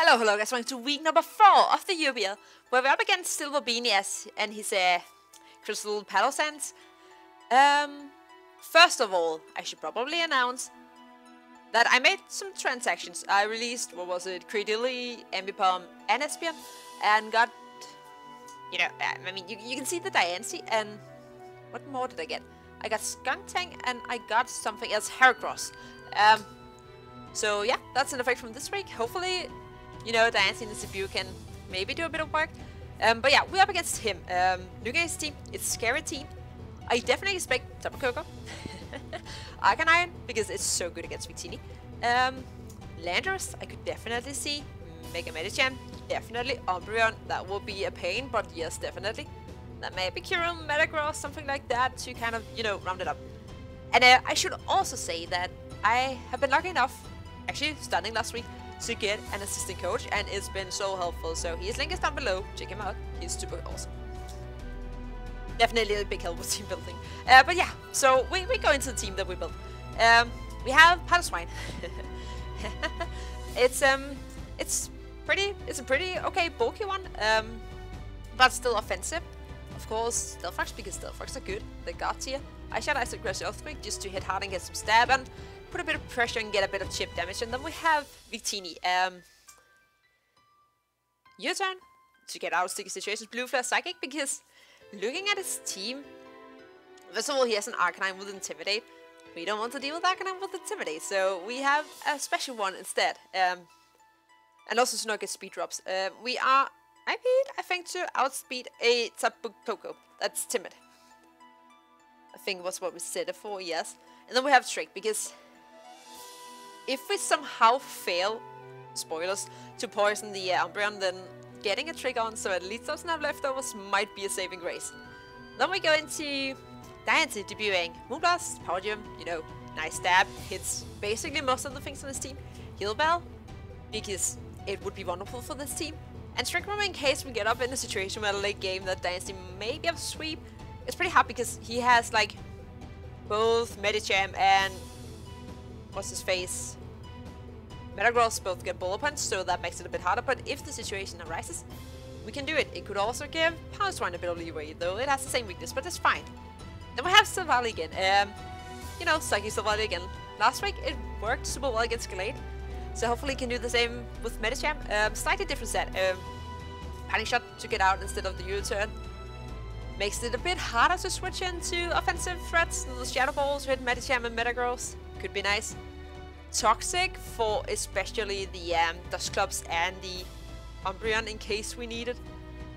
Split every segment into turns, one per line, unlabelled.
Hello guys, welcome to week number 4 of the UBL, where we're up against Silver Beanie and his Crystal Palossands. First of all, I should probably announce that I made some transactions. I released, what was it, Credilly, Ambipom, and Espion, and got, you know, I mean, you can see the Diancie, and what more did I get? I got Skunk Tank, and I got something else, Heracross. So yeah, that's an effect from this week. Hopefully, you know, Diancie and the CPU can maybe do a bit of work. But yeah, we're up against him. Looking at his team, it's a scary team. I definitely expect Tapu Koko. Arcanine, because it's so good against Victini. Landorus, I could definitely see. Mega Medicham, definitely. Umbreon, that will be a pain, but yes, definitely. That may be Kyurem, Metagross, something like that to kind of, you know, round it up. And I should also say that I have been lucky enough, actually starting last week, to get an assistant coach, and it's been so helpful. So his link is down below, check him out, he's super awesome. Definitely a big help with team building. But yeah, so we go into the team that we built. We have Paloswine. It's a pretty okay bulky one, but still offensive. Of course, Stealthrox, because Stealthrox are good. They got tier. I shot Ice Aggressive Earthquake just to hit hard and get some stab and put a bit of pressure and get a bit of chip damage. And then we have Victini. Your turn to get out of sticky situations. Blue Flare Psychic, because looking at his team, first of all, he has an Arcanine with Intimidate. We don't want to deal with Arcanine with Intimidate, so we have a special one instead. And also to not get speed drops. We are, I think, to outspeed a Tapu Koko. That's timid. I think was what we set it for, yes. And then we have Trick, because if we somehow fail, spoilers, to poison the Umbreon, then getting a Trick on, so at least doesn't have leftovers, might be a saving grace. Then we go into Diancie debuting Moonblast, Power Gem, you know, nice stab, hits basically most of the things on his team. Heal Bell, because it would be wonderful for this team. And Trick Room in case we get up in a situation where late game that Diancie may be able to sweep. It's pretty hard because he has like both Medicham and what's his face? Metagross both get Bullet Punch, so that makes it a bit harder, but if the situation arises, we can do it. It could also give Paloswine a bit of leeway, though it has the same weakness, but it's fine. Then we have Silvally again. You know, Psychic Silvally again. Last week it worked super well against Gallade, so hopefully it can do the same with Medicham. Slightly different set. Panic Shot to get out instead of the U-turn. Makes it a bit harder to switch into offensive threats. The Shadow Balls hit Medicham and Metagross. Could be nice. Toxic for especially the Dusclops and the Umbreon in case we need it.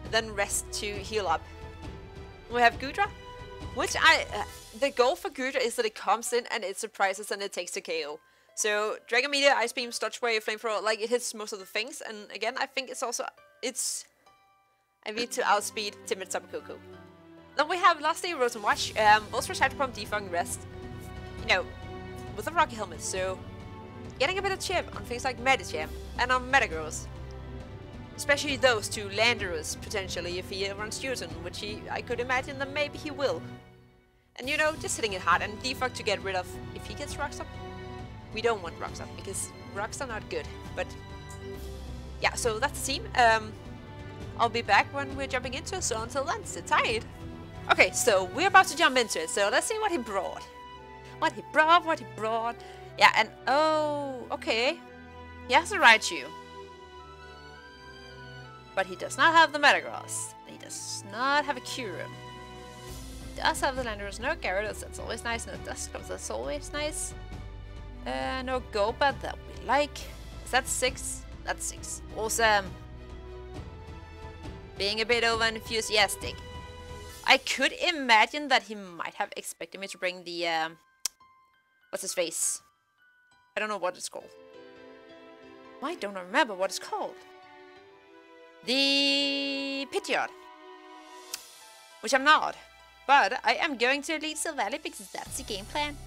And then Rest to heal up. We have Goodra, which the goal for Goodra is that it comes in and it surprises and it takes a KO. So Dragon Meteor, Ice Beam, Sludge Wave, Flamethrower, like it hits most of the things. And again, I think it's also, I need to outspeed Timid Tapu Koko. Then we have lastly Rose and Watch, Volsrush, Hydro Pump, Defog, Rest, you know, with a Rocky Helmet, so getting a bit of chip on things like Medicham and on Metagross. Especially those two, Landorus, potentially, if he runs U-turn, which I could imagine that maybe he will. And you know, just hitting it hard, and Defog to get rid of, if he gets Rocks Up. We don't want Rocks Up, because Rocks are not good, but yeah, so that's the team. I'll be back when we're jumping into it, so until then, sit tight. Okay, so we're about to jump into it, so let's see what he brought. What he brought. Yeah, and oh, okay. He has the Raichu. But he does not have the Metagross. He does not have a Kyurem. He does have the Landorus, no Gyarados, that's always nice, and the Dusclops, that's always nice. No Golbat, that we like. Is that 6? That's 6. Awesome. Being a bit over enthusiastic. I could imagine that he might have expected me to bring the, what's his face? I don't know what it's called. Why don't I remember what it's called? The Pidgeot. Which I'm not. But I am going to Elite Silvally because that's the game plan.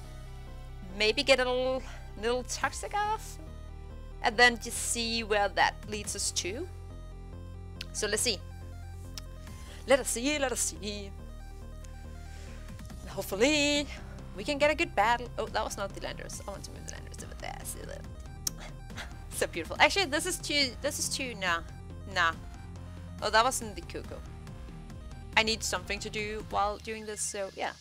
Maybe get a little Toxic off. And then just see where that leads us to. So let's see. Let us see. Hopefully, we can get a good battle. Oh, that was not the Landers. I want to move the Landers over there. See that. So beautiful. Actually, this is too, nah. Oh, that wasn't the Coco. I need something to do while doing this, so yeah.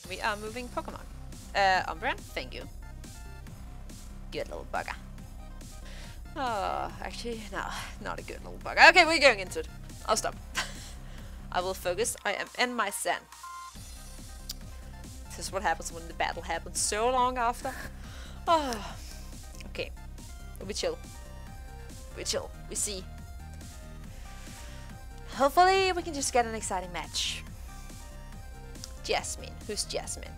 We are moving Pokemon. Umbreon, thank you. Good little bugger. Oh, actually, no, not a good little bugger. Okay, we're going into it. I'll stop. I will focus. I am in my zen. This is what happens when the battle happens so long after. Oh, okay. We chill. We chill. We see. Hopefully, we can just get an exciting match. Jasmine. Who's Jasmine?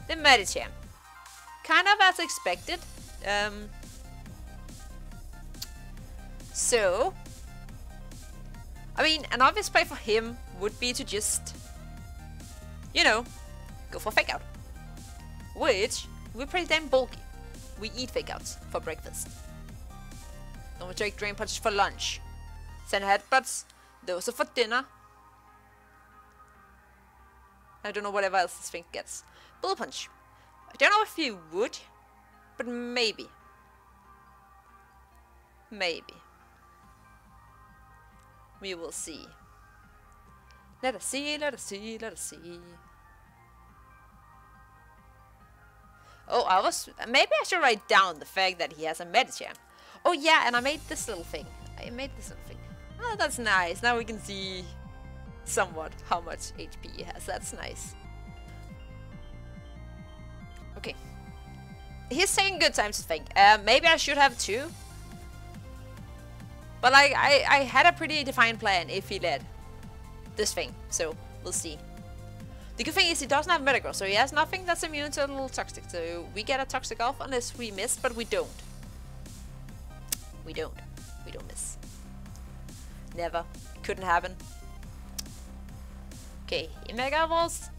The Medicham. Kind of as expected. So, I mean, an obvious play for him would be to just, you know, go for fake out. Which, we're pretty damn bulky. We eat fake outs for breakfast. Then we take Drain Punch for lunch. Sand Headbutts, those are for dinner. I don't know whatever else this thing gets. Bullet Punch. I don't know if you would, but maybe. Maybe. We will see. Let us see, let us see, let us see. Oh, maybe I should write down the fact that he has a Medicham. Oh yeah, and I made this little thing. Oh, that's nice. Now we can see somewhat how much HP he has. That's nice. Okay. He's taking good time to think. Maybe I should have two. But like, I had a pretty defined plan if he led this thing. So, we'll see. The good thing is he doesn't have Metagross, so he has nothing that's immune to a little Toxic. So, we get a Toxic off unless we miss, but we don't. We don't miss. Never. Couldn't happen. Okay, Mega Balls.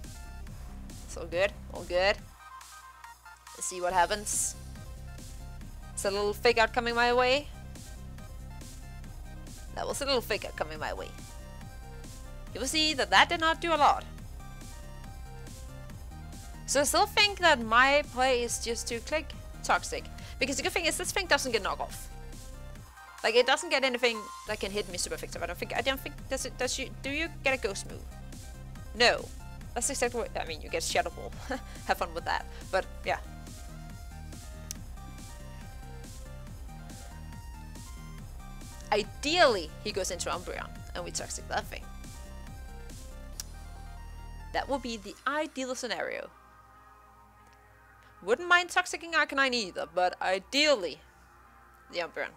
It's all good. All good. Let's see what happens. It's a little fake out coming my way. That was a little fake out coming my way. You will see that that did not do a lot. So I still think that my play is just to click Toxic. Because the good thing is this thing doesn't get knockoff. Like, it doesn't get anything that can hit me super effective. I don't think, do you get a ghost move? No. That's exactly what, I mean, you get Shadow Ball. Have fun with that. But, yeah. Ideally, he goes into Umbreon, and we Toxic that thing. That will be the ideal scenario. Wouldn't mind Toxicing Arcanine either, but ideally, the Umbreon.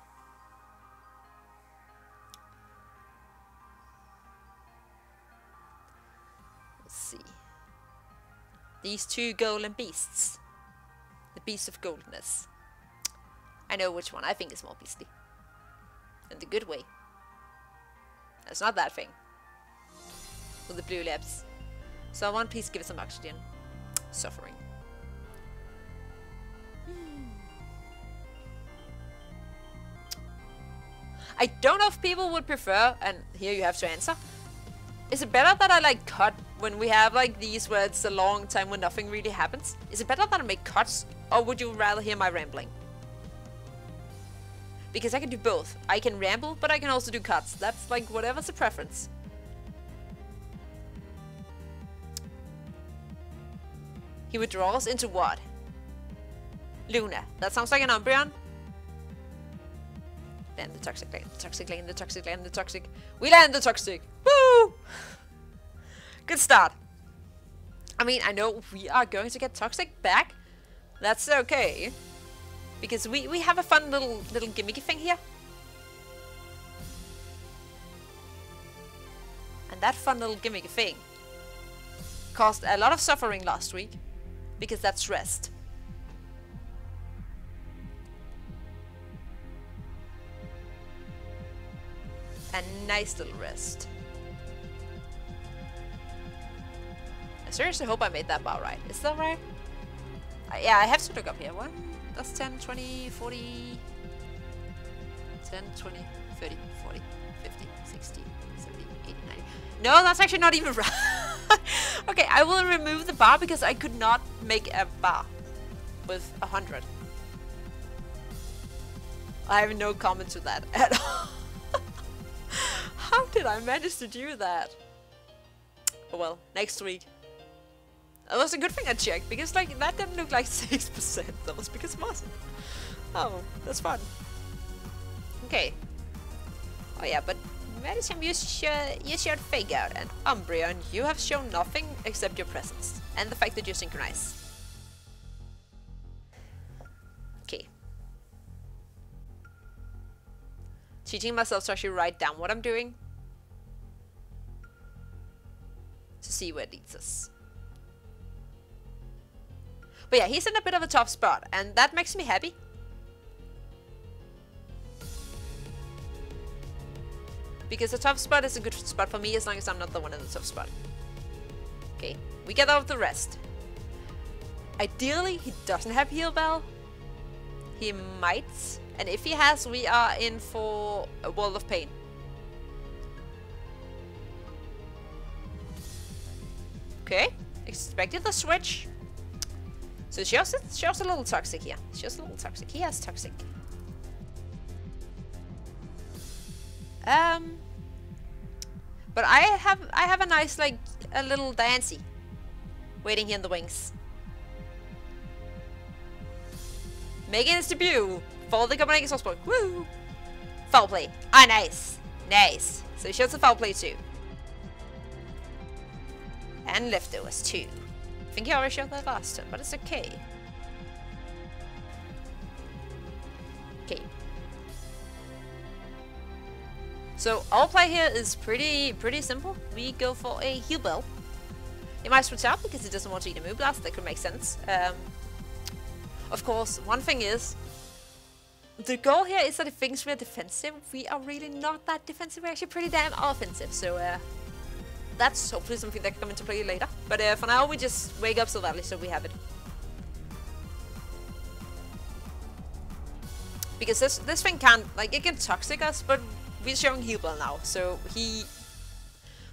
Let's see. These two golden beasts. The beasts of goldenness. I know which one I think is more beastly. In the good way. It's not that thing. With the blue lips. So one please give it some oxygen. Suffering. I don't know if people would prefer, and here you have to answer. Is it better that I like cut when we have like these where it's a long time when nothing really happens? Is it better that I make cuts, or would you rather hear my rambling? Because I can do both. I can ramble, but I can also do cuts. That's like whatever's the preference. He withdraws into what? Luna. That sounds like an Umbreon. Land the Toxic, land the Toxic, land the Toxic, land the Toxic. We land the Toxic! Woo! Good start. I mean, I know we are going to get Toxic back. That's okay. Because we have a fun little gimmicky thing here. And that fun little gimmicky thing caused a lot of suffering last week. Because that's rest. A nice little rest. I seriously hope I made that bar right. Is that right? Yeah, I have to look up here. What? That's 10, 20, 40... 10, 20, 30, 40, 50, 60, 70, 80, 90... No, that's actually not even right. Okay, I will remove the bar because I could not make a bar with 100. I have no comment to that at all. How did I manage to do that? Oh well, next week. It was a good thing I checked, because like that didn't look like 6%. That was because it wasn't. Oh, that's fun. Okay. Oh yeah, but Medicine, you should fake out, and Umbreon, you have shown nothing except your presence and the fact that you synchronize. Okay. Teaching myself to actually write down what I'm doing to see where it leads us. But yeah, he's in a bit of a tough spot, and that makes me happy. Because the tough spot is a good spot for me as long as I'm not the one in the tough spot. Okay, we get out of the rest. Ideally, he doesn't have Heal Bell. He might. And if he has, we are in for a world of pain. Okay, expected the switch. So shows a little toxic here. Shows a little toxic. He has toxic. But I have a nice, like, a little Diancie waiting here in the wings. Making his debut for the Copenhagen Sawsbucks. Woo! Foul play. Ah, nice. Nice. So he shows the foul play too. And leftovers too. I think he already showed that last turn, but it's okay. Okay. So our play here is pretty simple. We go for a Heal Bell. He might switch out because he doesn't want to eat a Moonblast. That could make sense. Of course, one thing is, the goal here is that if things we are defensive, we are really not that defensive. We're actually pretty damn offensive. So that's hopefully something that can come into play later. But for now, we just wake up so early so we have it. Because this thing can't, like, it can toxic us, but we're showing Heal Bell now, so he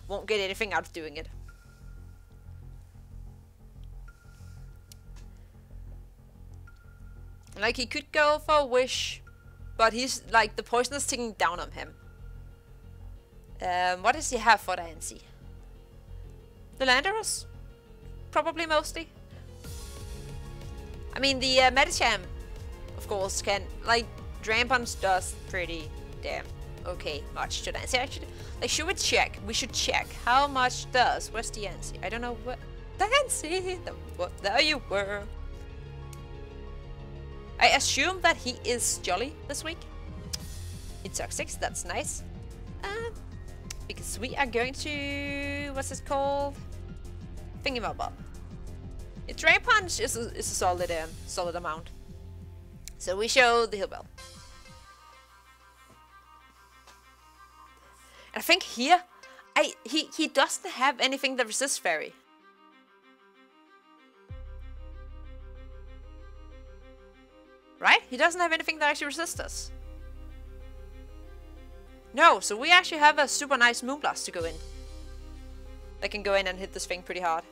won't get anything out of doing it. Like, he could go for a Wish, but he's, like, the poison is ticking down on him. What does he have for Diancie? The Landorus? Probably mostly. I mean, the Medicham, of course, can, like, Drain Punch does pretty damn okay much to Diancie. Actually, like, should we check? We should check. How much does, where's Diancie? I don't know what, Diancie, there you were. I assume that he is jolly this week. It's toxic, so that's nice. Because we are going to, what's it called? Thingamabobber. A Drain Punch is a solid amount. So we show the Heal Bell. And I think here, he doesn't have anything that resists Fairy. Right? He doesn't have anything that actually resists us. No, so we actually have a super nice Moonblast to go in. That can go in and hit this thing pretty hard.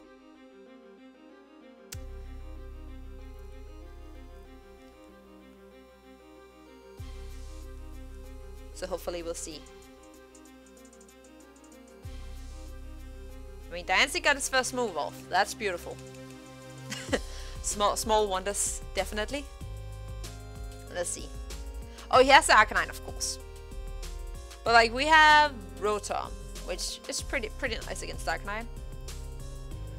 So hopefully we'll see. I mean, Diancie got his first move off. That's beautiful. Small wonders, definitely. Let's see. Oh, he has the Arcanine, of course. But like, we have Rotom, which is pretty nice against Arcanine.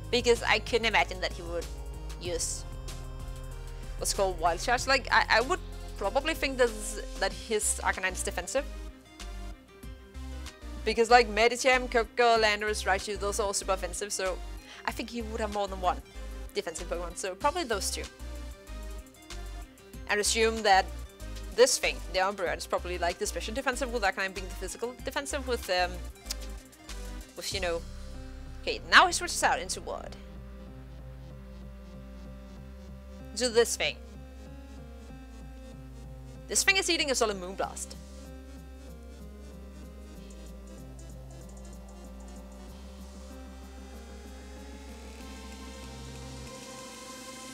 Because I couldn't imagine that he would use what's called Wild Charge. Like, I would probably think that his Arcanine is defensive. Because like Medicham, Koko, Landorus, Raichu, those are all super offensive. So I think he would have more than one defensive Pokemon. So probably those two. And assume that this thing, the Umbreon, is probably like the special defensive, with Arcanine being the physical defensive with you know. Okay, now he switches out into what? To this thing. This thing is eating a solid Moonblast.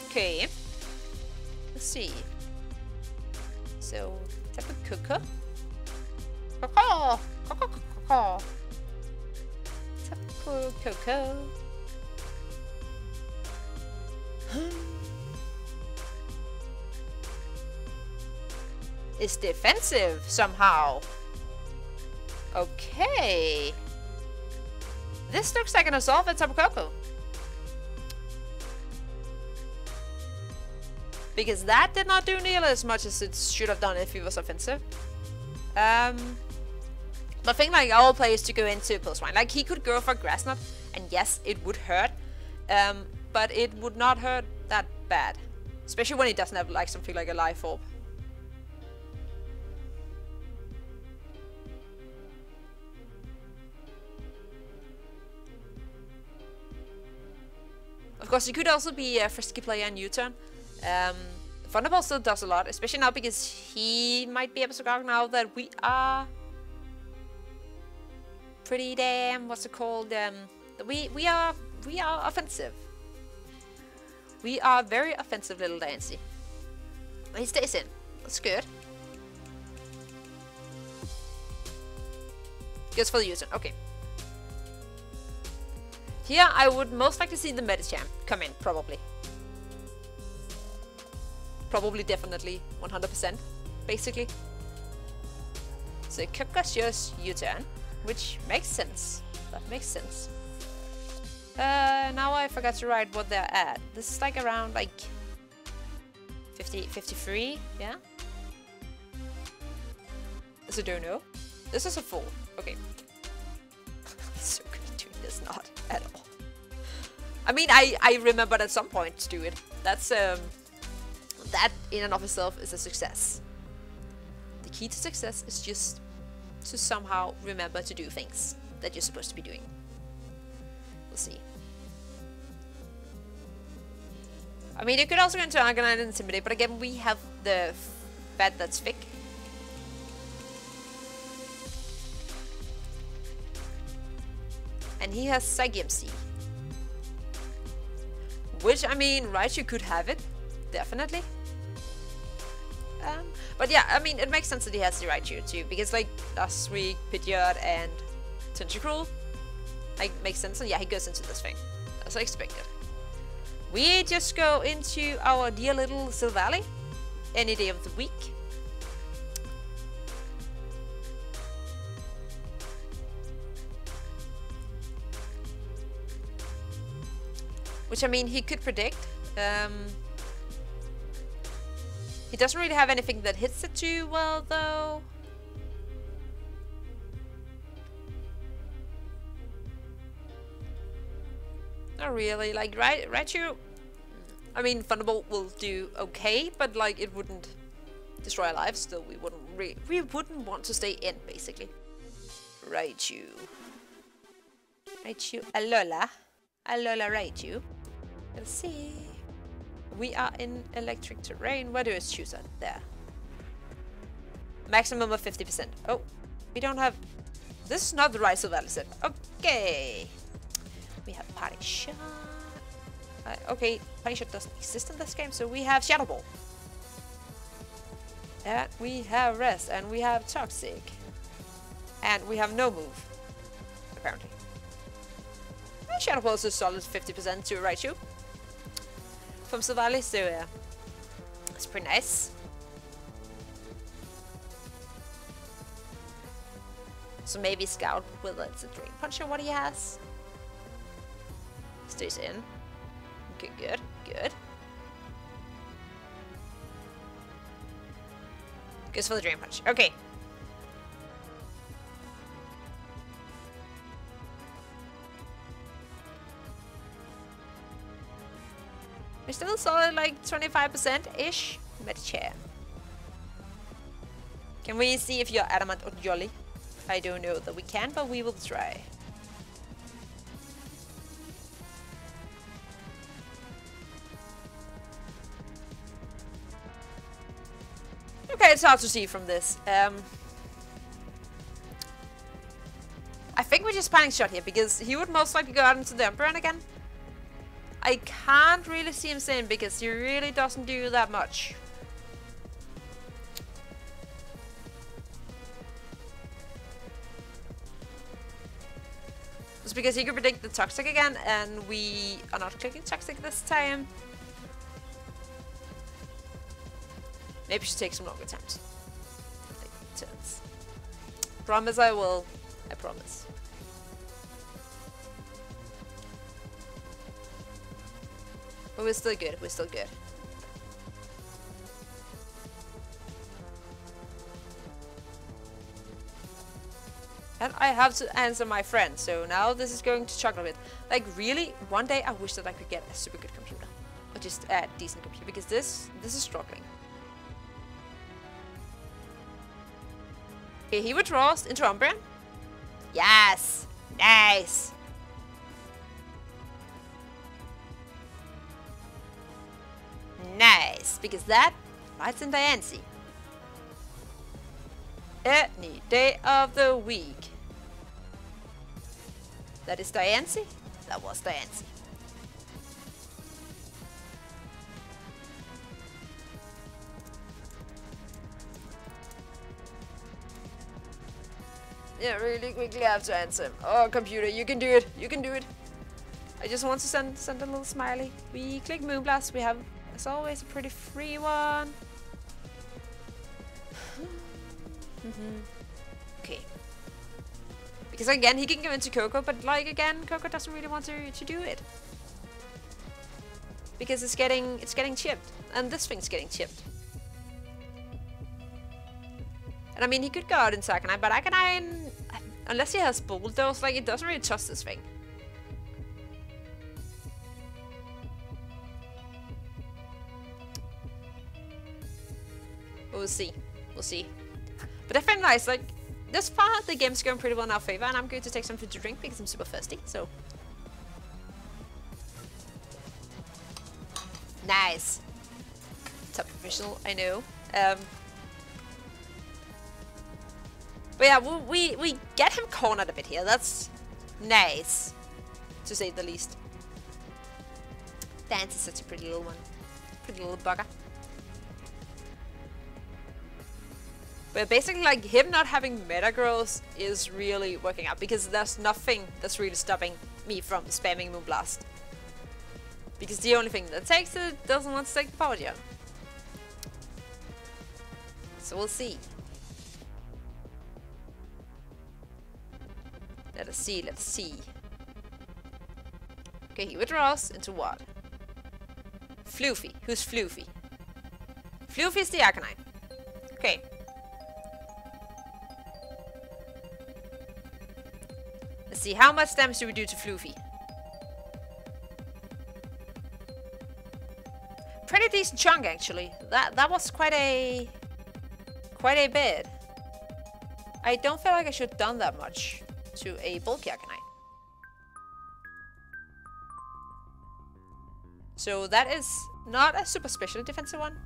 Okay. Let's see. So, Tapu Koko. Koko! Koko Koko! Tapu Koko. It's defensive somehow. Okay. This looks like an assault at Tapu Koko. Because that did not do nearly as much as it should have done if he was offensive. The thing like all players to go into +1. Like he could go for Grass Knot, and yes, it would hurt. But it would not hurt that bad. Especially when he doesn't have like something like a Life Orb. Of course, he could also be a frisky player in U-turn. Thunderbolt still does a lot, especially now because he might be able to go now that we are pretty damn, what's it called? We are offensive. We are very offensive, little Dancy. He stays in. That's good. Goes for the U-turn. Okay. Here, I would most likely see the Medicham come in, probably. Probably, definitely, 100%, basically. So Koko's just U-turn, which makes sense. That makes sense. Now I forgot to write what they're at. This is like around like 50, 53, yeah? This I don't know. This is a 4. Okay. So good at doing this, not at all. I mean, I remembered at some point to do it. That's that in and of itself is a success. The key to success is just to somehow remember to do things that you're supposed to be doing. We'll see. I mean, you could also go into Arcanine and Intimidate, but again, we have the bat that's thick. And he has Psyche-MC. Which, I mean, Raichu could have it. Definitely. But yeah, I mean, it makes sense that he has the Raichu too, because like last week, Pidgeot and Tentacruel, like makes sense, and yeah, he goes into this thing, as I expected. We just go into our dear little Silvally, any day of the week. Which, I mean, he could predict. He doesn't really have anything that hits it too well, though. Not really. Like, Raichu... I mean, Thunderbolt will do okay, but, like, it wouldn't destroy our lives. Still, we wouldn't want to stay in, basically. Raichu. Raichu. Alola. Alola Raichu. Let's see. We are in electric terrain. Where do I choose that? There. Maximum of 50%. Oh, we don't have... This is not the right Silvally set. Okay. We have Party Shot. Okay, Party Shot doesn't exist in this game, so we have Shadow Ball. And we have Rest, and we have Toxic. And we have no move, apparently. Shadow Ball is a solid 50% to Raichu from Silvally, so yeah, it's pretty nice. So maybe Scout with it's a Drain Punch or what he has. Stays in. Okay, good, good. Goes for the Drain Punch. Okay. We're still solid like 25%-ish. Medicham. Can we see if you're Adamant or Jolly? I don't know that we can, but we will try. Okay, it's hard to see from this. I think we're just Panic Shot here, because he would most likely go out into the Emperor again. I can't really see him saying because he really doesn't do that much. Just because he could predict the Toxic again, and we are not clicking Toxic this time. Maybe should take some longer times. Like turns. Promise I will. I promise. But we're still good. We're still good. And I have to answer my friend, so now this is going to chocolate bit. Like really, one day I wish that I could get a super good computer. Or just a decent computer, because this is struggling. Okay, he withdraws into Umbreon. Yes! Nice! Nice, because that fights in Diancie. Any day of the week. That is Diancie. That was Diancie. Yeah, really quickly I have to answer him. Oh, computer, you can do it. You can do it. I just want to send a little smiley. We click Moonblast. We have, as always, a pretty free one. Okay. Because again, he can go into Coco, but like again, Coco doesn't really want to do it. Because it's getting chipped. And this thing's getting chipped. And I mean, he could go out in Arcanine, but Arcanine, unless he has Bulldoze, like, it doesn't really touch this thing. We'll see. We'll see. But I find nice, like, this far the game's going pretty well in our favor, and I'm going to take something to drink because I'm super thirsty, so. Nice. Top professional, I know. But yeah, we get him cornered a bit here. That's nice, to say the least. Dance is such a pretty little one. Pretty little bugger. But basically, like, him not having Metagross is really working out, because there's nothing that's really stopping me from spamming Moonblast. Because the only thing that takes it doesn't want to take the power gem. So we'll see. Let us see, let's see. Okay, he withdraws into what? Floofy. Who's Floofy? Floofy's the Arcanine. Okay. Let's see, how much damage do we do to Floofy? Pretty decent chunk, actually. That was quite a bit. I don't feel like I should have done that much to a bulky Arcanine. So that is not a super special defensive one.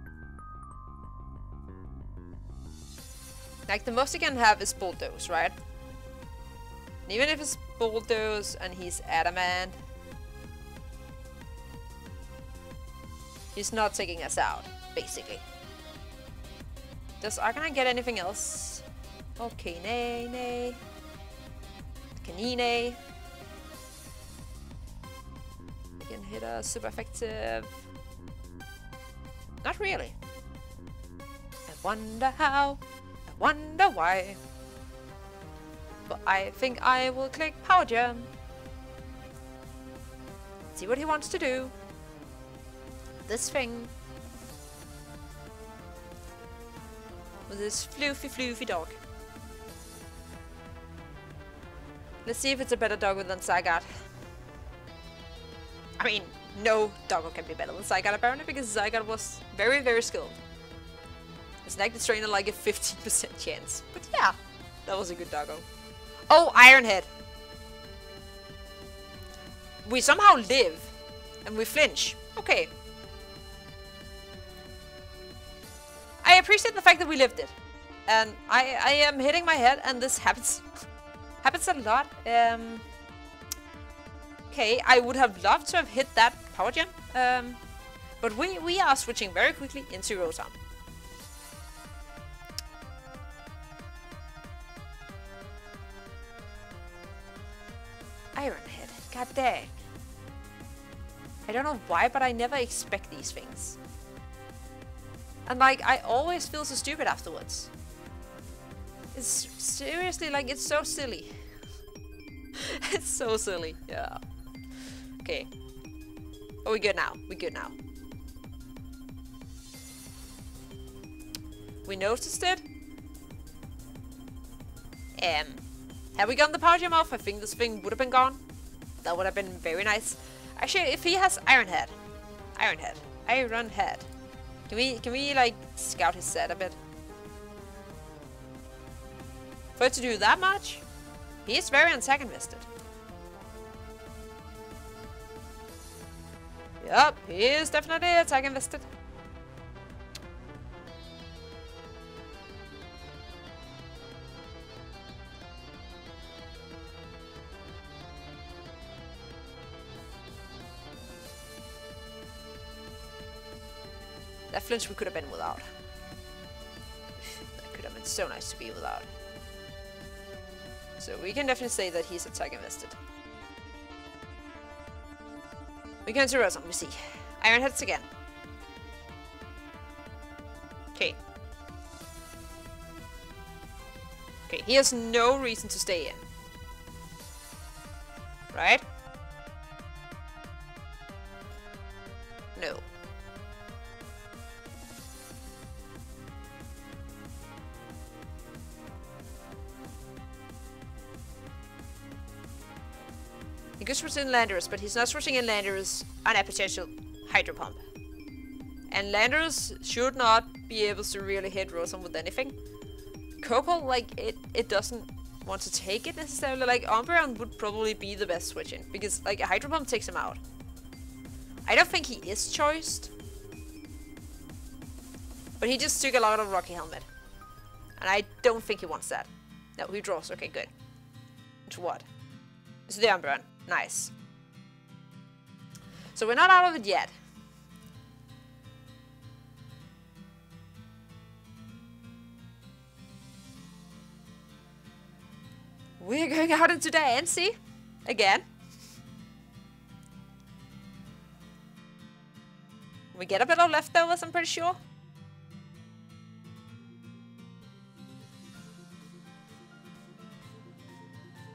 Like, the most he can have is Bulldoze, right? And even if it's Bulldoze and he's Adamant, he's not taking us out, basically. Does Arcanine get anything else? Okay, nay. Canine. I can hit us super effective. Not really. I wonder how. I wonder why. But I think I will click Power Gem. See what he wants to do. This thing. With this floofy dog. Let's see if it's a better doggo than Zygarde. I mean, no doggo can be better than Zygarde apparently, because Zygarde was very, very skilled. It's like the trainer like a 15% chance. But yeah, that was a good doggo. Oh, Ironhead! We somehow live, and we flinch. Okay. I appreciate the fact that we lived it. And I am hitting my head, and this happens. Happens a lot. Okay, I would have loved to have hit that power gem. But we are switching very quickly into Rotom. Ironhead. God dang. I don't know why, but I never expect these things. And like, I always feel so stupid afterwards. It's seriously, like, it's so silly. It's so silly, yeah. Okay. Oh, we're good now. We're good now. We noticed it. Have we gotten the power gem off? I think this thing would have been gone. That would have been very nice. Actually, if he has Ironhead. Ironhead. Can we like scout his set a bit? For it to do that much? He is very attack invested. Yup, he is definitely attack invested. That flinch we could have been without. That could have been so nice to be without. So we can definitely say that he's attack invested. We go into Rotom, we see. Ironheads again. Okay. Okay, he has no reason to stay in. Right? No. He could switch in Landorus, but he's not switching in Landorus on a potential Hydro Pump. And Landorus should not be able to really hit Rotom with anything. Coco, like, it doesn't want to take it necessarily. Like, Umbreon would probably be the best switch in, because, like, a Hydro Pump takes him out. I don't think he is choiced. But he just took a lot of Rocky Helmet. And I don't think he wants that. No, he draws. Okay, good. Into what? It's the Umbreon. Nice. So we're not out of it yet. We're going out into the NC again. We get a bit of leftovers, I'm pretty sure.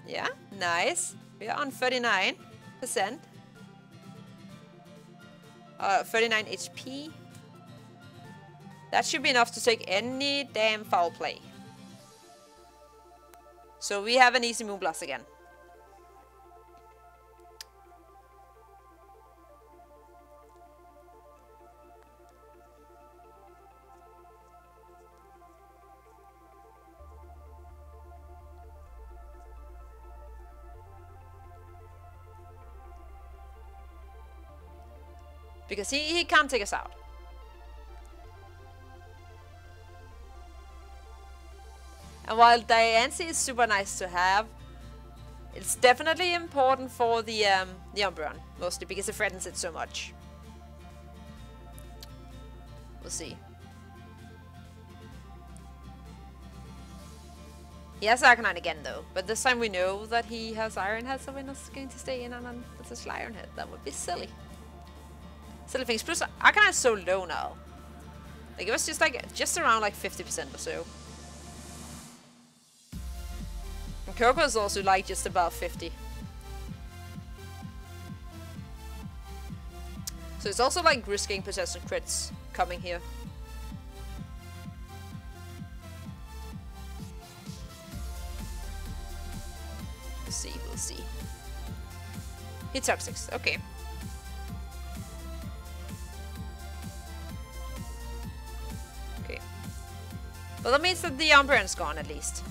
Yeah, nice. We are on 39%. 39 HP. That should be enough to take any damn foul play. So we have an easy Moonblast again. Because he can't take us out. And while Diancie is super nice to have, it's definitely important for the Umbreon, mostly because it threatens it so much. We'll see. He has Arcanine again though, but this time we know that he has Ironhead, so we're not going to stay in on a Ironhead. That would be silly. Silly things. Plus, Arcanine is so low now. Like, it was just around like 50% or so. And Coco is also like just above 50. So it's also like risking potential crits coming here. We'll see, we'll see. He Toxics, okay. Well, that means that the Umbreon's gone, at least.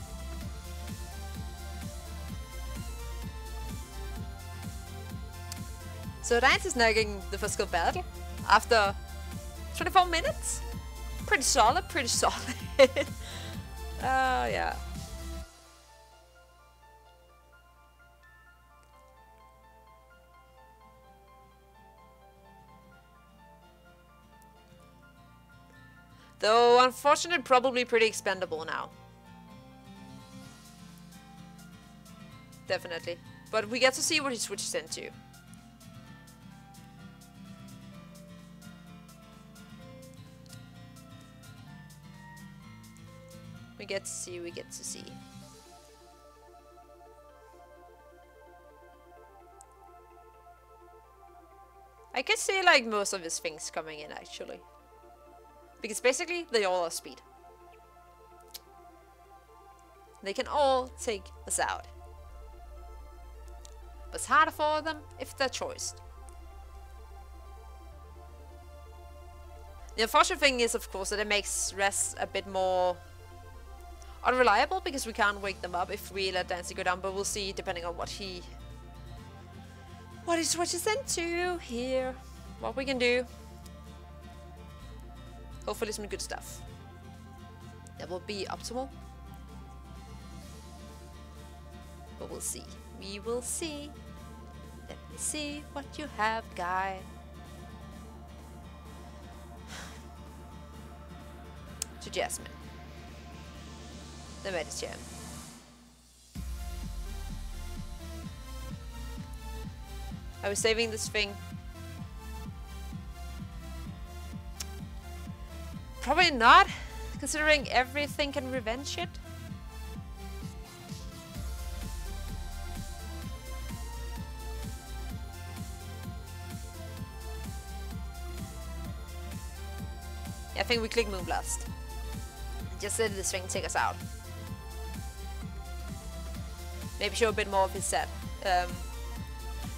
So Dance is nagging the physical battle after 24 minutes? Pretty solid, pretty solid. Yeah. Though, unfortunately, probably pretty expendable now. Definitely. But we get to see what he switches into. We get to see. I could see like most of his things coming in actually. Because basically they all are speed. They can all take us out. But it's harder for them if they're choiced. The unfortunate thing is of course that it makes rest a bit more unreliable because we can't wake them up if we let Dancy go down, but we'll see depending on what he switches into here, what we can do. Hopefully some good stuff. That will be optimal. But we'll see. We will see. Let me see what you have, guy. To Jasmine. The Medicine. I was saving this thing. Probably not, considering everything can revenge it. I think we click Moonblast. Just let this thing take us out. Maybe show a bit more of his set.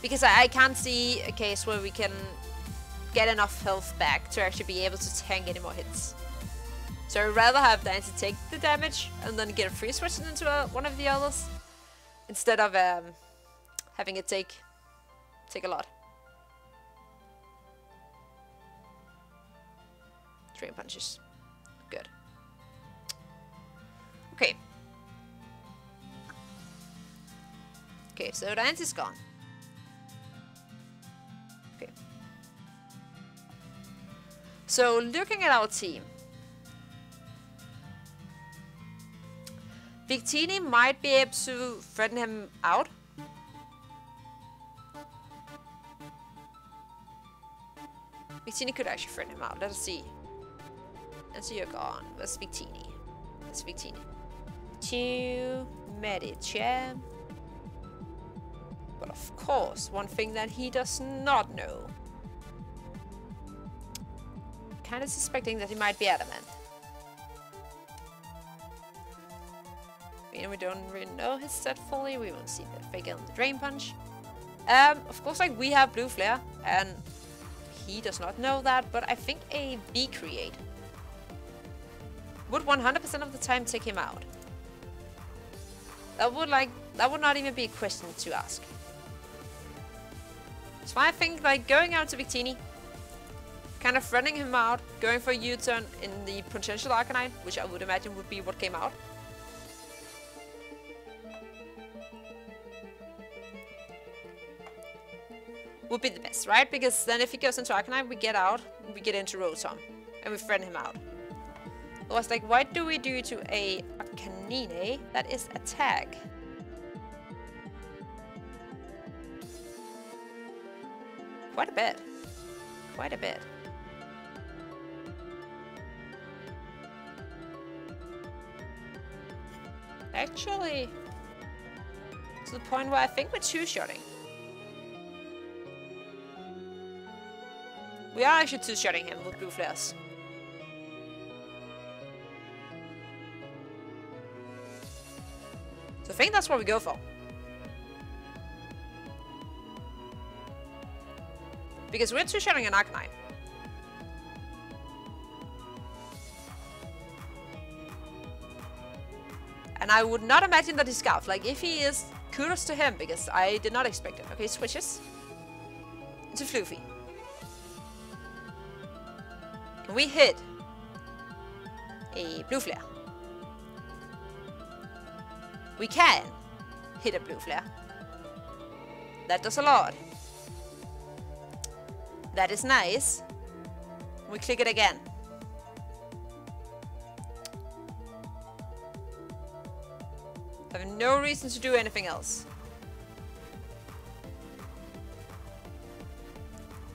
Because I can't see a case where we can get enough health back to actually be able to tank any more hits. So I'd rather have Dancy take the damage and then get a free switch into one of the others, instead of having it take a lot. Drain punches. Good. Okay. Okay, so Dancy's gone. Okay. So looking at our team, Victini might be able to threaten him out. Victini could actually threaten him out. Let us see. And so you're gone. Where's Victini? Where's Victini? To Medici. But of course, one thing that he does not know. Kind of suspecting that he might be adamant. And we don't really know his set fully. We won't see the figure on the Drain Punch. Of course, like we have Blue Flare, and he does not know that. But I think a V Create would 100% of the time take him out. That would not even be a question to ask. So I think like going out to Victini, kind of running him out, going for a U-turn in the potential Arcanine, which I would imagine would be what came out. Would be the best, right? Because then if he goes into Arcanine, we get out, we get into Rotom, and we threaten him out. I was like, what do we do to a Arcanine that is attack? Quite a bit. Quite a bit. Actually, to the point where I think we're two-shotting. We are actually two-shotting him with Blue Flares. So I think that's what we go for. Because we're two-shotting an Arcanine. And I would not imagine that he's Scarf. Like, if he is, kudos to him, because I did not expect it. Okay, switches. Into Floofy. Can we hit a Blue Flare? We can hit a Blue Flare. That does a lot. That is nice. We click it again. I have no reason to do anything else.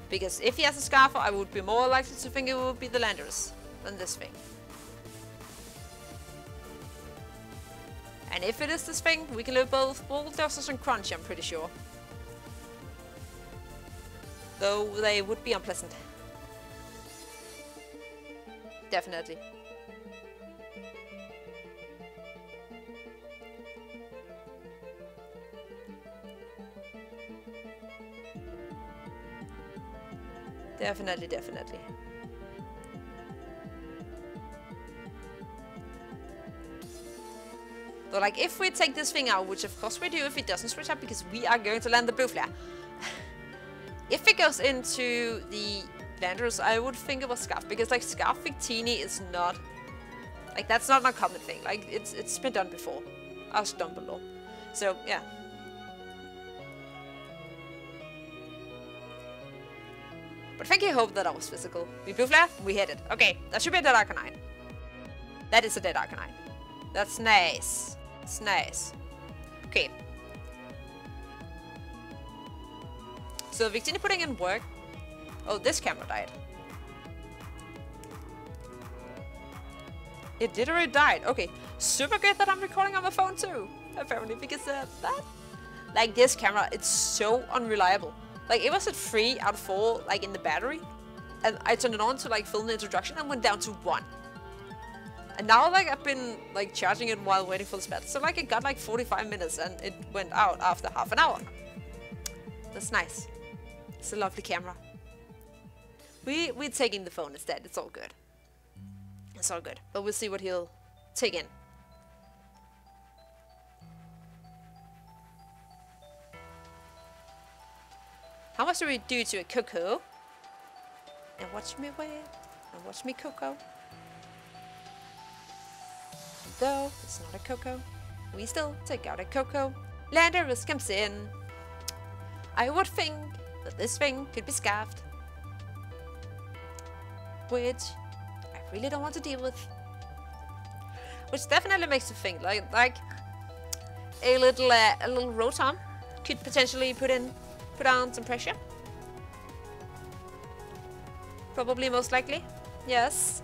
Because if he has a Scarfer, I would be more likely to think it would be the Landorus than this thing. And if it is this thing, we can live both Bulldozers and Crunch, I'm pretty sure. Though they would be unpleasant. Definitely. Definitely, definitely. So like if we take this thing out, which of course we do if it doesn't switch up, because we are going to land the blue flare. If it goes into the Landorus, I would think it was Scarf, because like Scarf Victini is not, like that's not an uncommon thing. Like it's been done before. Ask Dumbledore. So yeah. But thank you, hope that was physical. We blue flare, we hit it. Okay, that should be a dead Arcanine. That is a dead Arcanine. That's nice. It's nice. Okay. So Victini putting in work. Oh, this camera died. It literally died. Okay, super good that I'm recording on my phone too. Apparently, because that, like this camera, it's so unreliable. Like it was at 3 out of 4, like in the battery, and I turned it on to like film the introduction and went down to 1. And now like I've been like charging it while waiting for the battery, so like it got like 45 minutes and it went out after half an hour. That's nice. It's a lovely camera. We're taking the phone instead. It's all good. It's all good. But we'll see what he'll take in. How much do we do to a Coco? And watch me wear. And watch me Coco. Though it's not a Coco, we still take out a Coco. Landorus comes in. I would think that this thing could be scarfed, which I really don't want to deal with. Which definitely makes you think like a little Rotom could potentially put on some pressure. Probably, most likely, yes.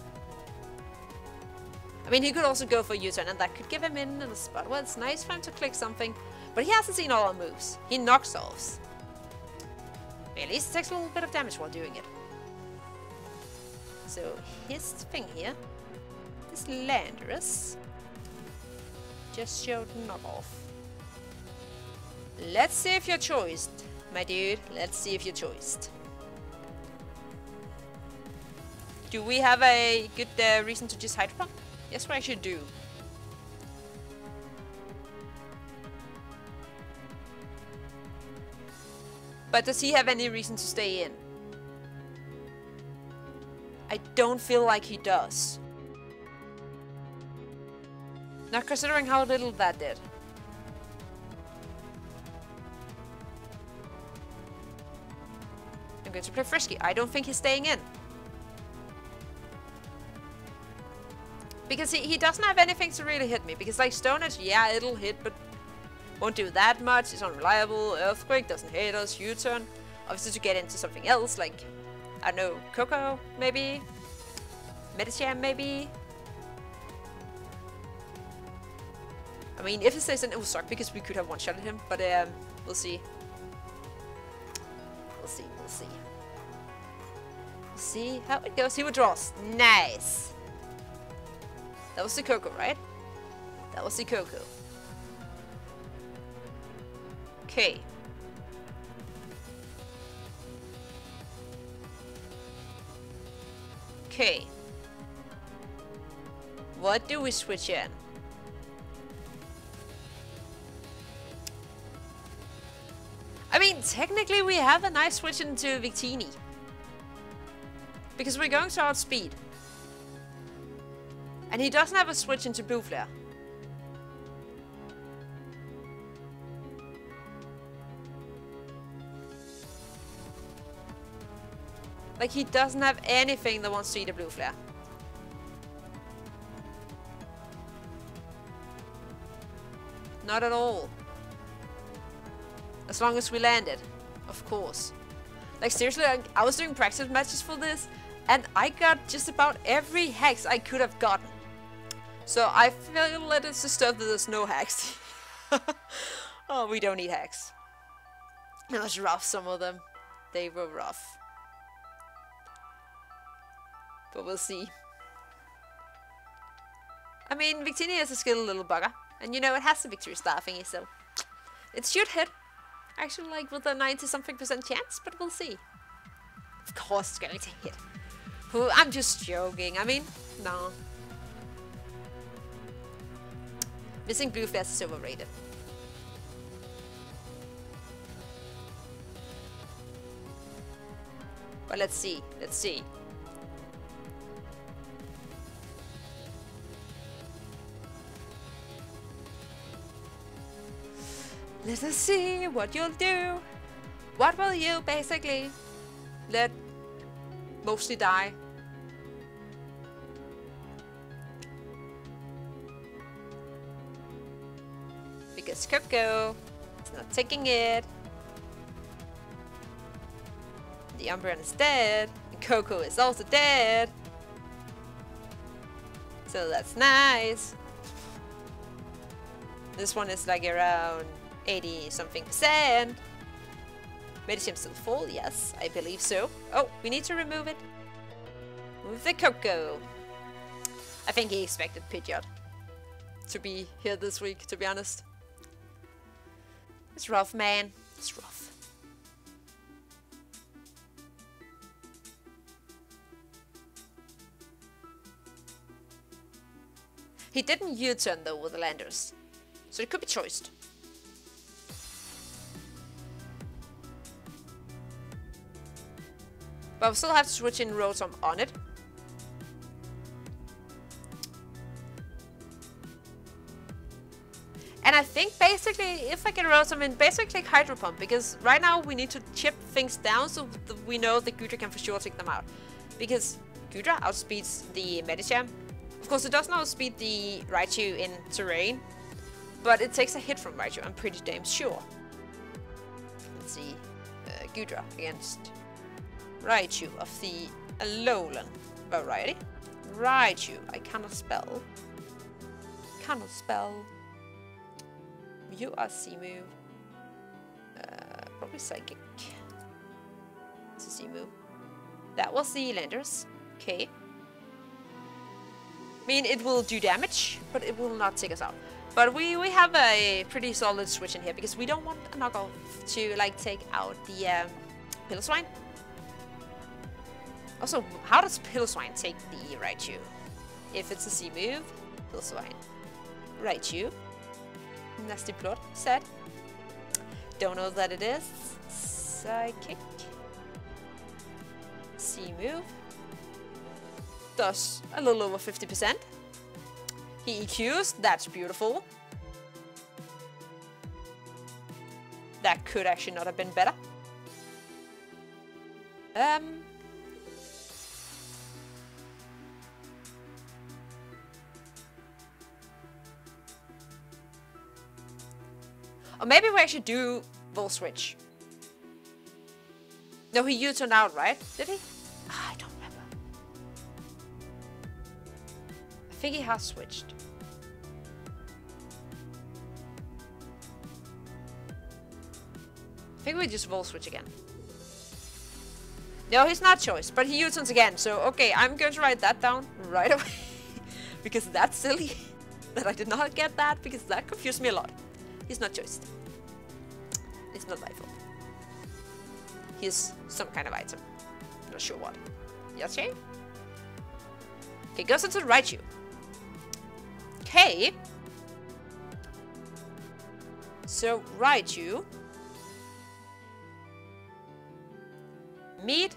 I mean, he could also go for a U-turn, and that could give him in a spot where it's nice for him to click something. But he hasn't seen all our moves. He knocks offs. At least it takes a little bit of damage while doing it. So his thing here, this Landorus, just showed knockoff. Let's see if you're choiced, my dude. Let's see if you're choiced. Do we have a good reason to just hide from? Yes, we actually do. But does he have any reason to stay in? I don't feel like he does. Not considering how little that did. I'm going to play Frisky. I don't think he's staying in. Because he doesn't have anything to really hit me. Because like Stone Edge, yeah, it'll hit, but won't do that much. It's unreliable. Earthquake doesn't hit us. U-turn. Obviously to get into something else, like, I don't know, Coco, maybe? Medicham, maybe? I mean, if it stays in, it will suck, because we could have one-shotted him, but we'll see. We'll see, we'll see. We'll see how it goes. He withdraws. Nice! That was the Coco, right? That was the Coco. Okay. Okay. What do we switch in? I mean, technically we have a nice switch into Victini. Because we're going to outspeed. And he doesn't have a switch into Blue Flare. Like, he doesn't have anything that wants to eat a Blue Flare. Not at all. As long as we land it, of course. Like seriously, I was doing practice matches for this, and I got just about every hex I could have gotten. So I feel that it's disturbed that there's no hacks. Oh, we don't need hacks. It was rough, some of them. They were rough. But we'll see. I mean, Victini is a skilled little bugger. And you know, it has the victory star thingy, so it should hit. Actually, like with a 90-something% chance, but we'll see. Of course it's going to hit. I'm just joking. I mean, no. Missing blue flares is overrated. But let's see. Let's see. Let us see what you'll do. What will you basically let mostly die? Because Crypto is not taking it. The Umbreon is dead. And Coco is also dead. So that's nice. This one is like around 80-something%. Medicine still full? Yes, I believe so. Oh, we need to remove it. Move the Coco. I think he expected Pidgeot to be here this week, to be honest. It's rough, man. It's rough. He didn't U-turn though with the landers, so it could be choiced. But we'll still have to switch in Rotom on it. And I think basically, if I get Rotom in, basically like Hydro Pump, because right now we need to chip things down so we know that Gudra can for sure take them out. Because Gudra outspeeds the Medicham. Of course, it doesn't outspeed the Raichu in terrain, but it takes a hit from Raichu, I'm pretty damn sure. Let's see, Gudra against Raichu of the Alolan variety. Raichu, I cannot spell. Cannot spell. You are Simu. Probably Psychic. It's a Simu. That was the Landers. Okay. I mean, it will do damage, but it will not take us out. But we have a pretty solid switch in here, because we don't want a knockoff to, like, take out the Piloswine. Also, how does Piloswine take the Raichu? If it's a C move, Piloswine. Raichu. Nasty blood, sad. Don't know that it is. Psychic. C move. Does a little over 50%. He EQs, that's beautiful. That could actually not have been better. Or maybe we actually do Volt Switch. No, he U-turned out, right? Did he? I don't remember. I think he has switched. I think we just Volt Switch again. No, he's not choice, but he U-turns again. So, okay, I'm going to write that down right away. Because that's silly that I did not get that, because that confused me a lot. He's not choiced. It's not my fault. He's some kind of item. Not sure what. Yache? Okay, goes into the Raichu. Okay. So, Raichu. Meat.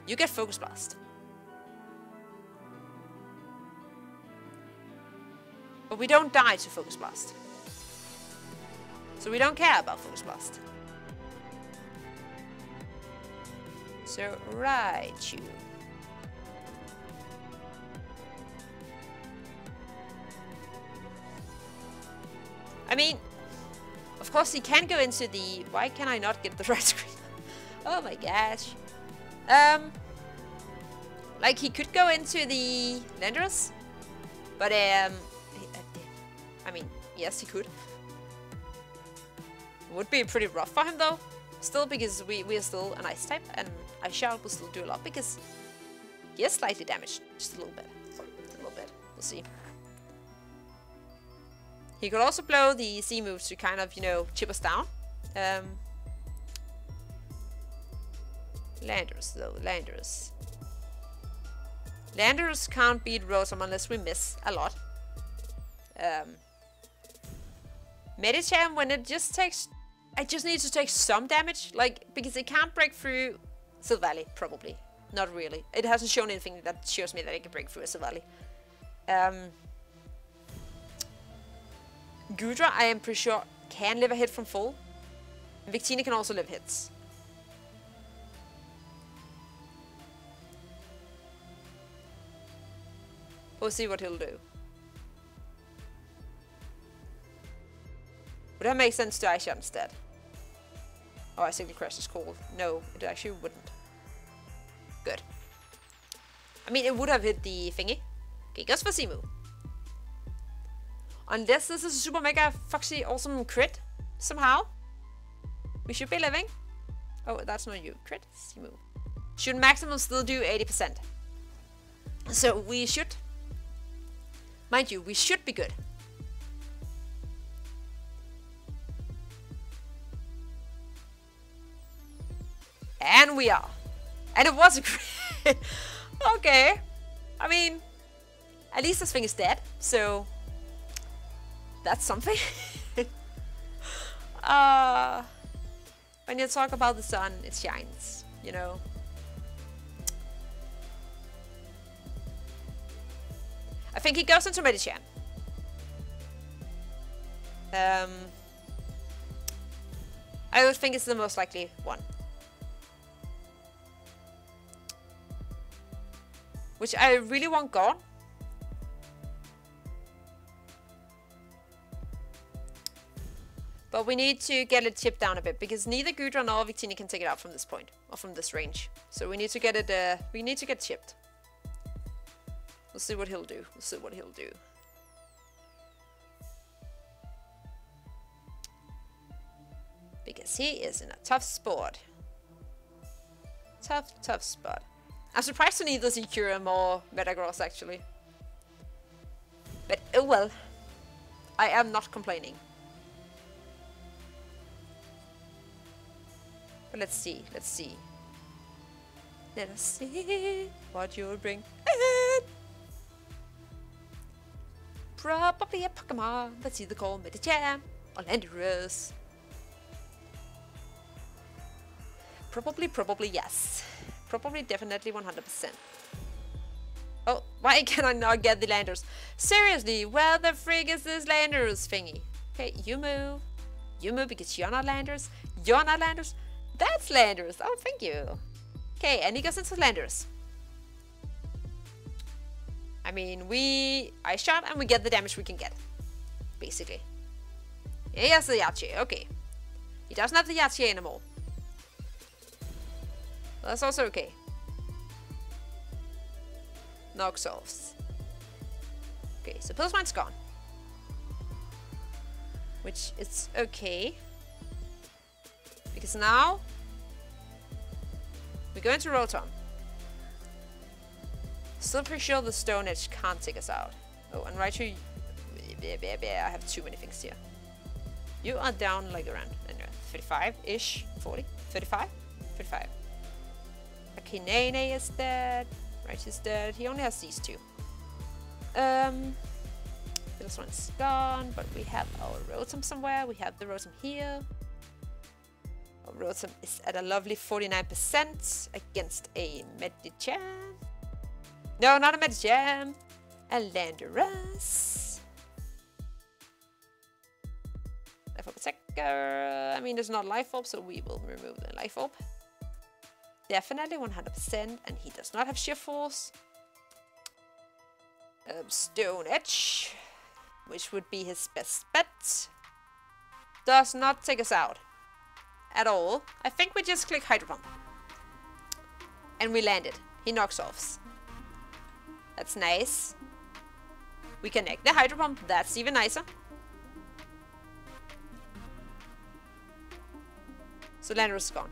You get Focus Blast. But we don't die to Focus Blast. So we don't care about Focus Blast. So, Raichu. I mean, Of course, he can go into the... Why can I not get the right screen? Oh my gosh. Like, he could go into the Landorus. But, I mean, yes, he could. It would be pretty rough for him, though. Still, because we are still an Ice type. And Ice Shout will still do a lot, because he is slightly damaged. Just a little bit. A little bit. We'll see. He could also blow the C moves to kind of, you know, chip us down. Landorus, though. Landorus. Landorus can't beat Rotom unless we miss a lot. Medicham, when it just takes... I just need to take some damage. Like, because it can't break through Silvally, probably. Not really. It hasn't shown anything that shows me that it can break through a Silvally. Gudra, I am pretty sure, can live a hit from full. Victini can also live hits. We'll see what he'll do. Would that make sense to Ice Shot instead? Oh, Icicle Crest is cold. No, it actually wouldn't. Good. I mean, it would have hit the thingy. Okay, goes for Simu. Unless this is a super mega foxy awesome crit somehow. We should be living. Oh, that's not you. Crit. Simu. Should maximum still do 80%. So we should. Mind you, we should be good. And we are. And it was a crit. Okay. I mean, at least this thing is dead, so that's something. When you talk about the sun, it shines, you know. I think he goes into Medicham. I would think it's the most likely one. Which I really want gone. But we need to get it chipped down a bit, because neither Gudra nor Victini can take it out from this point, or from this range. So we need to get it, we need to get chipped. We'll see what he'll do. We'll see what he'll do. Because he is in a tough spot. Tough spot. I'm surprised to neither see Kyurem or Metagross, actually. But oh well. I am not complaining. But let's see. Let us see what you'll bring ahead. Probably a Pokémon that's either called Medicham or Landorus. Probably yes. Probably definitely 100%. Oh, why can I not get the Landorus? Seriously, where the frig is this Landorus thingy? Okay, you move. You move because you're not Landorus. You're not Landorus. That's Landorus. Oh, thank you. Okay, and he goes into Landorus. I mean, I shot and we get the damage we can get. Basically. Yeah, he has the Yache. Okay. He doesn't have the Yache anymore. Well, that's also okay. Knock solves. Okay, so Pillsmine's gone. Which is okay. Because now we go into Rotom. Still pretty sure the Stone Edge can't take us out. Oh, and Raichu, I have too many things here. You are down like around 35-ish, 40, 35, 35. Okay, Nene is dead. Raichu's dead. He only has these two. This one's gone, but we have our Rotom somewhere. We have the Rotom here. Our Rotom is at a lovely 49% against a Medicham. No, not a Medicham. A Landorus. Life Orb Attacker. I mean, there's not Life Orb, so we will remove the Life Orb. Definitely 100%, and he does not have Sheer Force. Stone Edge, which would be his best bet. does not take us out at all. I think we just click Hydro Pump. And we landed. He knocks off. That's nice. We connect the Hydro Pump. That's even nicer. So Landorus is gone.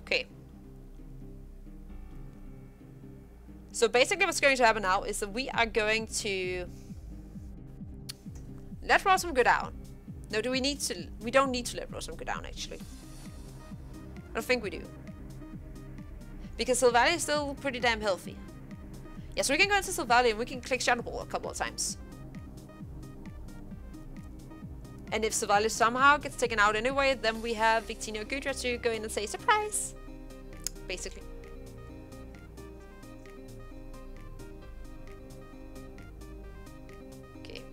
Okay. So basically what's going to happen now is that we are going to let Rotom go down. No, do we need to? We don't need to let Rotom go down, actually. I don't think we do. Because Silvally is still pretty damn healthy. Yeah, so we can go into Silvally and we can click Shadow Ball a couple of times. And if Silvally somehow gets taken out anyway, then we have Victini or Gudra to go in and say, surprise! Basically. Okay.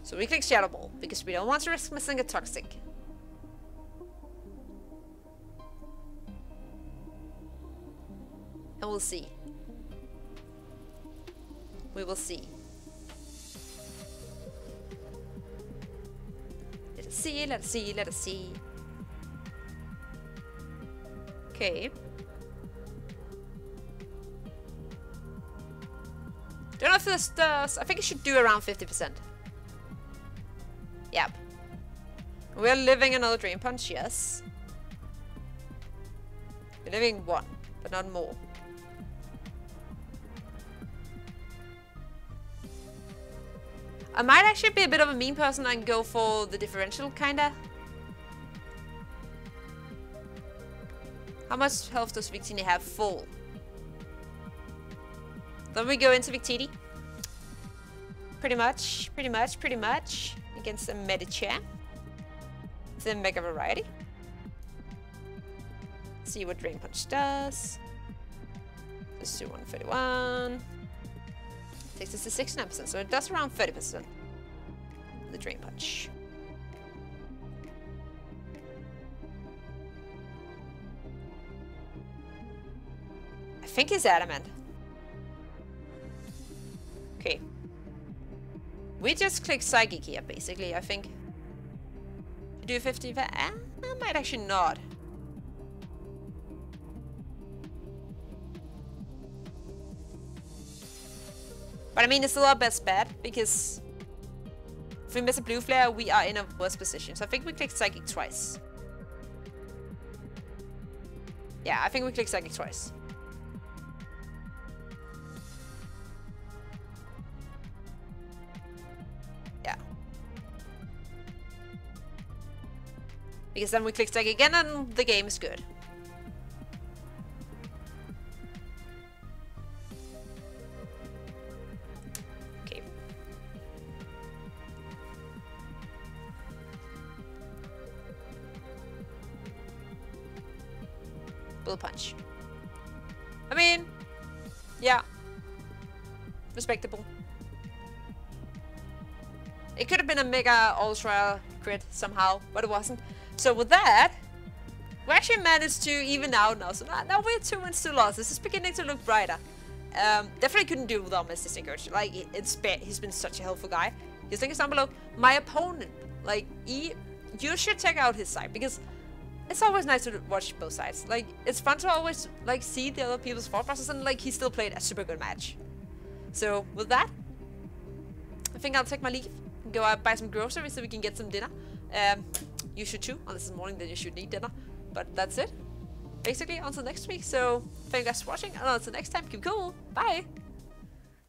So we click Shadow Ball, because we don't want to risk missing a Toxic. And we'll see. We will see. Let us see, let us see, let us see. Okay. Don't know if this does. I think it should do around 50%. Yep. We're living another Drain Punch, yes. We're living one, but not more. I might actually be a bit of a mean person and go for the differential, kinda. How much health does Victini have full? Then we go into Victini. Pretty much. Against a Medicham. The Mega Variety. See what Drain Punch does. Let's do 131. Takes us to 69%, so it does around 30%. The Drain Punch. I think he's adamant. Okay. We just click Psychic here, basically, I think. Do 50, I might actually not. But I mean, it's still our best bet, because if we miss a blue flare, we are in a worse position. So I think we click Psychic twice. Yeah, I think we click Psychic twice. Yeah. Because then we click Psychic again and the game is good. Punch. I mean, yeah, respectable. It could have been a mega ultra crit somehow, but it wasn't. So with that, we actually managed to even out now. So now we're 2 wins, 2 losses. This is beginning to look brighter. Definitely couldn't do without my assistant coach. Like, he's been such a helpful guy. His link is down below. My opponent, like, you should check out his side, because it's always nice to watch both sides. Like, it's fun to always, like, see the other people's thought process, and, like, he still played a super good match. So, with that, I think I'll take my leave and go out buy some groceries so we can get some dinner. You should too. Unless it's morning, then you should need dinner. But that's it. Basically, until next week. So, thank you guys for watching, and until next time, keep cool. Bye!